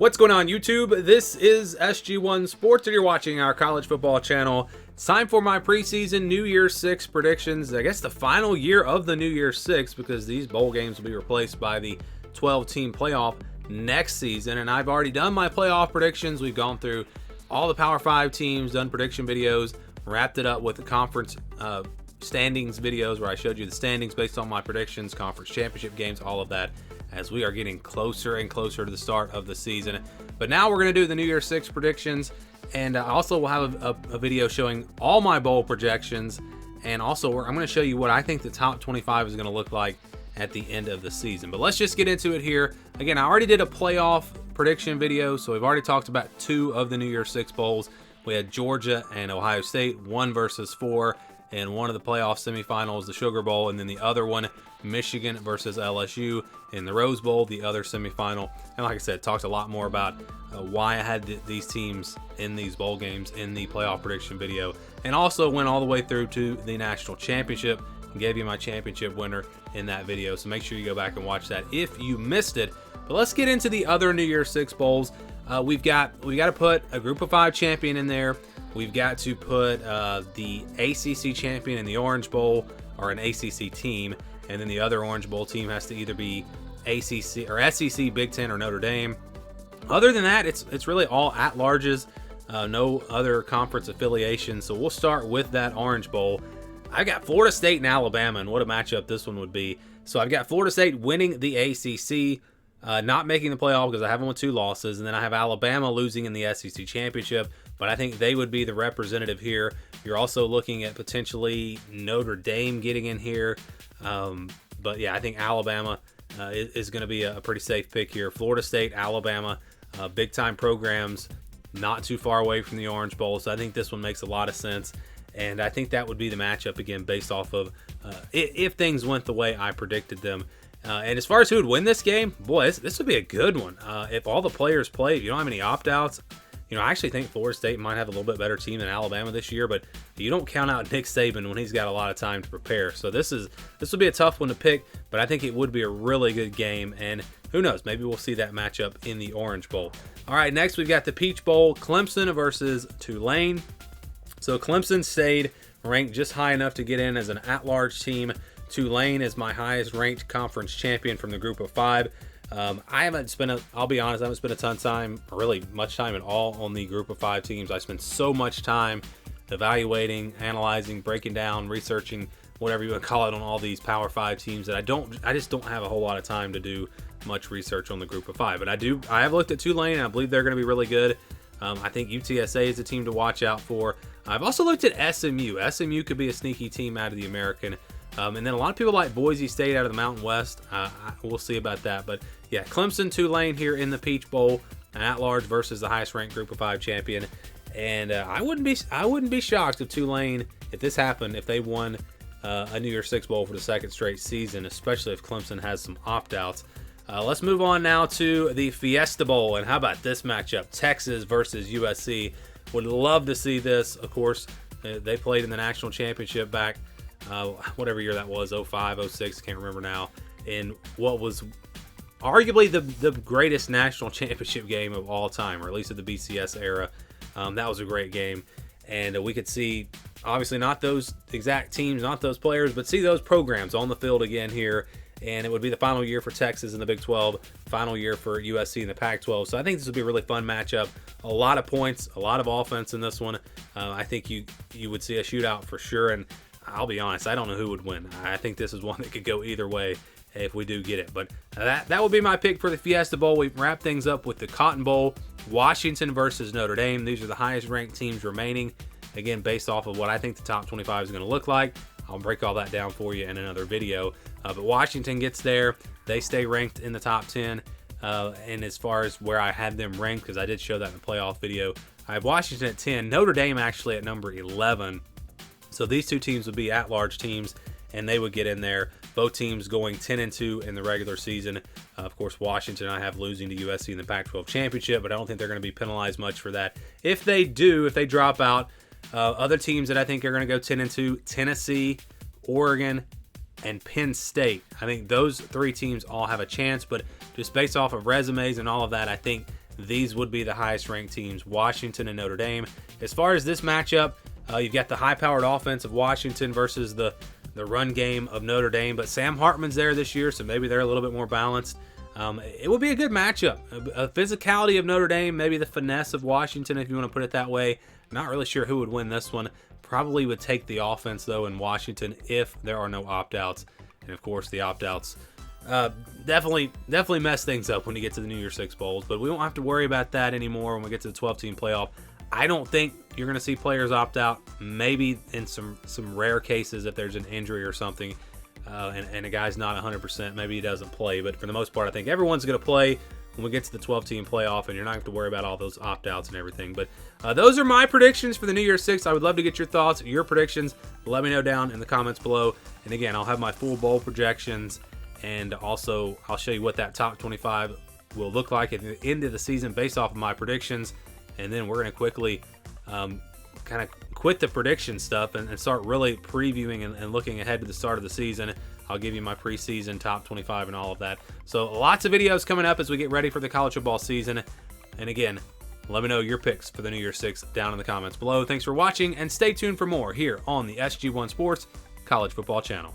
What's going on, YouTube? This is SG1 Sports, and you're watching our college football channel. It's time for my preseason New Year's 6 predictions. I guess the final year of the New Year's 6, because these bowl games will be replaced by the 12-team playoff next season. And I've already done my playoff predictions. We've gone through all the Power 5 teams, done prediction videos, wrapped it up with the conference standings videos where I showed you the standings based on my predictions, conference championship games, all of that, as we are getting closer and closer to the start of the season. But now we're going to do the New Year's 6 predictions, and also we'll have a video showing all my bowl projections, and also I'm going to show you what I think the top 25 is going to look like at the end of the season. But let's just get into it here. Again, I already did a playoff prediction video, so we've already talked about 2 of the New Year's 6 bowls. We had Georgia and Ohio State, 1 versus 4. In one of the playoff semifinals, the Sugar Bowl, and then the other one, Michigan versus LSU in the Rose Bowl, the other semifinal. And like I said, talked a lot more about why I had these teams in these bowl games in the playoff prediction video, and also went all the way through to the national championship and gave you my championship winner in that video. So make sure you go back and watch that if you missed it. But let's get into the other New Year's 6 bowls. We got to put a Group of 5 champion in there. We've got to put the ACC champion in the Orange Bowl, or an ACC team, and then the other Orange Bowl team has to either be ACC or SEC, Big Ten, or Notre Dame. Other than that, it's really all at-larges, no other conference affiliation. So we'll start with that Orange Bowl. I've got Florida State and Alabama, and what a matchup this one would be. So I've got Florida State winning the ACC, not making the playoff because I have them with 2 losses, and then I have Alabama losing in the SEC championship, but I think they would be the representative here. You're also looking at potentially Notre Dame getting in here, but yeah, I think Alabama is going to be a pretty safe pick here. Florida State, Alabama, big-time programs, not too far away from the Orange Bowl, so I think this one makes a lot of sense, and I think that would be the matchup, again, based off of if things went the way I predicted them. And as far as who would win this game, boy, this would be a good one. If all the players play, if you don't have any opt-outs, I actually think Florida State might have a little bit better team than Alabama this year, but you don't count out Nick Saban when he's got a lot of time to prepare. So this would be a tough one to pick, but I think it would be a really good game, and who knows, maybe we'll see that matchup in the Orange Bowl. All right, next we've got the Peach Bowl, Clemson versus Tulane. So Clemson stayed ranked just high enough to get in as an at-large team. Tulane is my highest ranked conference champion from the Group of 5. I'll be honest, I haven't spent a ton of time, or really much time at all, on the Group of 5 teams. I spend so much time evaluating, analyzing, breaking down, researching, whatever you want to call it, on all these Power 5 teams that I just don't have a whole lot of time to do much research on the Group of 5. But I have looked at Tulane, and I believe they're going to be really good. I think UTSA is a team to watch out for. I've also looked at SMU. SMU could be a sneaky team out of the American. And then a lot of people like Boise State out of the Mountain West. We'll see about that. But yeah, Clemson, Tulane here in the Peach Bowl, at large versus the highest ranked Group of 5 champion. And I wouldn't be shocked if Tulane, if this happened, if they won a New Year's 6 bowl for the 2nd straight season, especially if Clemson has some opt-outs. Let's move on now to the Fiesta Bowl. And how about this matchup? Texas versus USC. Would love to see this. Of course, they played in the national championship back whatever year that was, 05, 06, can't remember now, in what was arguably the greatest national championship game of all time, or at least of the BCS era. That was a great game, and we could see, obviously not those exact teams, not those players, but see those programs on the field again here, and it would be the final year for Texas in the Big 12, final year for USC in the Pac-12, so I think this would be a really fun matchup. A lot of points, a lot of offense in this one. I think you would see a shootout for sure, and I'll be honest, I don't know who would win. I think this is one that could go either way if we do get it. But that would be my pick for the Fiesta Bowl. We wrap things up with the Cotton Bowl, Washington versus Notre Dame. These are the highest ranked teams remaining. Again, based off of what I think the top 25 is going to look like. I'll break all that down for you in another video. But Washington gets there. They stay ranked in the top 10. And as far as where I had them ranked, because I did show that in the playoff video, I have Washington at 10, Notre Dame actually at number 11. So these 2 teams would be at-large teams, and they would get in there. Both teams going 10-2 in the regular season. Of course, Washington I have losing to USC in the Pac-12 championship, but I don't think they're going to be penalized much for that. If they drop out, other teams that I think are going to go 10-2, Tennessee, Oregon, and Penn State. I think those 3 teams all have a chance, but just based off of resumes and all of that, I think these would be the highest ranked teams, Washington and Notre Dame. As far as this matchup, you've got the high-powered offense of Washington versus the run game of Notre Dame, but Sam Hartman's there this year, so maybe they're a little bit more balanced. It will be a good matchup. A physicality of Notre Dame, maybe the finesse of Washington, if you want to put it that way. Not really sure who would win this one. Probably would take the offense, though, in Washington if there are no opt-outs. And, of course, the opt-outs definitely mess things up when you get to the New Year's Six Bowls, but we won't have to worry about that anymore when we get to the 12-team playoff. I don't think you're going to see players opt out. Maybe in some rare cases if there's an injury or something, and a guy's not 100%, maybe he doesn't play. But for the most part, I think everyone's going to play when we get to the 12-team playoff, and you're not going to have to worry about all those opt-outs and everything. But those are my predictions for the New Year's Six. I would love to get your thoughts, your predictions. Let me know down in the comments below. And again, I'll have my full bowl projections, and also I'll show you what that top 25 will look like at the end of the season based off of my predictions. And then we're going to quickly kind of quit the prediction stuff and start really previewing and looking ahead to the start of the season. I'll give you my preseason top 25 and all of that. So lots of videos coming up as we get ready for the college football season. And again, let me know your picks for the New Year's Six down in the comments below. Thanks for watching, and stay tuned for more here on the SG1 Sports College Football Channel.